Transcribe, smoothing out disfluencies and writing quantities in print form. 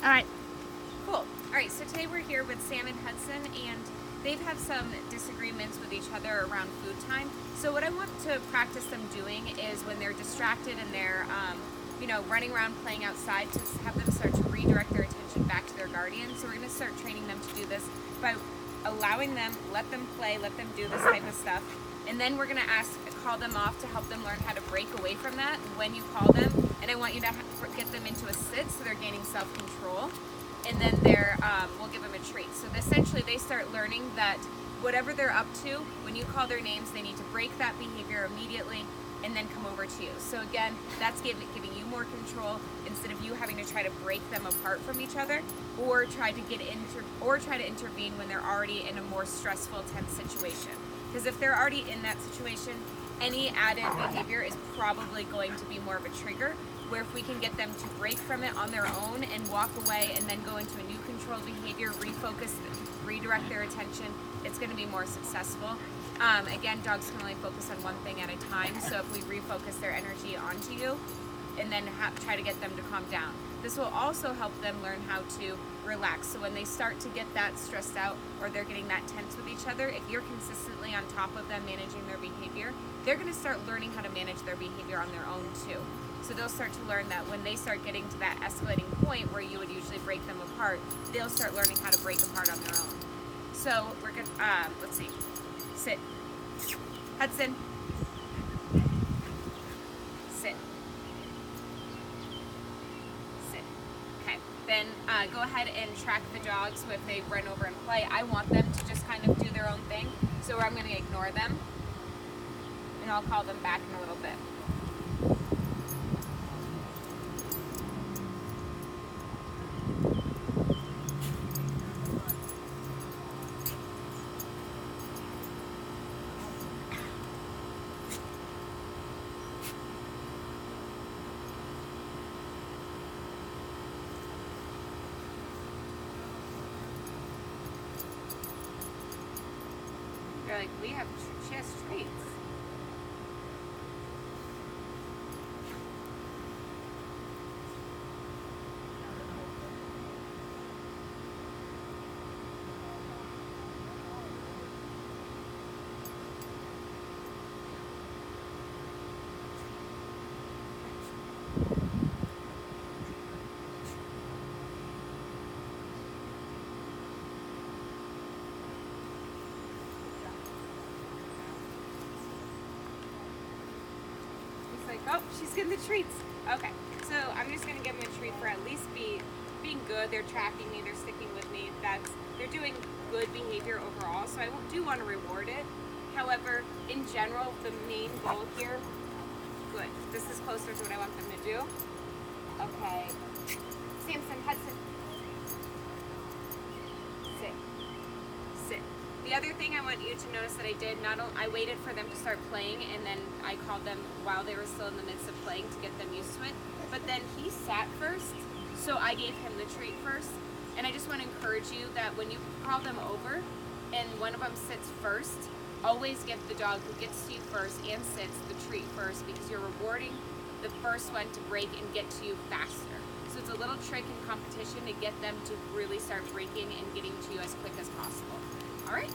All right. Cool. All right, so today we're here with Sam and Hudson, and they've had some disagreements with each other around food time. So what I want to practice them doing is when they're distracted and they're, running around playing outside, to have them start to redirect their attention back to their guardian. So we're going to start training them to do this by allowing them, let them play, let them do this type of stuff. And then we're going to call them off to help them learn how to break away from that when you call them. And I want you to get them into a sit so they're gaining self-control. And then we'll give them a treat. So essentially they start learning that whatever they're up to, when you call their names, they need to break that behavior immediately and then come over to you. So again, that's giving you more control instead of you having to try to break them apart from each other or try to intervene when they're already in a more stressful, tense situation. Because if they're already in that situation, any added behavior is probably going to be more of a trigger, where if we can get them to break from it on their own and walk away and then go into a new controlled behavior, refocus, redirect their attention, it's going to be more successful. Again, dogs can only focus on one thing at a time, so if we refocus their energy onto you and then try to get them to calm down. This will also help them learn how to relax. So when they start to get that stressed out or they're getting that tense with each other, if you're consistently on top of them managing their behavior, they're going to start learning how to manage their behavior on their own too. So they'll start to learn that when they start getting to that escalating point where you would usually break them apart, they'll start learning how to break apart on their own. So we're going to, let's see, sit. Hudson. Sit. Sit. Okay. Then go ahead and track the dogs. So if they run over and play, I want them to just kind of do their own thing. So I'm going to ignore them. And I'll call them back in a little bit. They're like, she has treats. Oh, she's getting the treats. Okay, so I'm just gonna give them a treat for at least being good. They're tracking me, they're sticking with me. They're doing good behavior overall, so I do want to reward it. However, in general, the main goal here, good. This is closer to what I want them to do. Okay, Sampson, Hudson, sit, sit. The other thing I want you to notice that I did, I waited for them to start playing and then I called them while they were still in the midst of playing to get them used to it. But then he sat first, so I gave him the treat first. And I just want to encourage you that when you call them over and one of them sits first, always give the dog who gets to you first and sits the treat first, because you're rewarding the first one to break and get to you faster. So it's a little trick in competition to get them to really start breaking and getting to you as quick as possible. All right?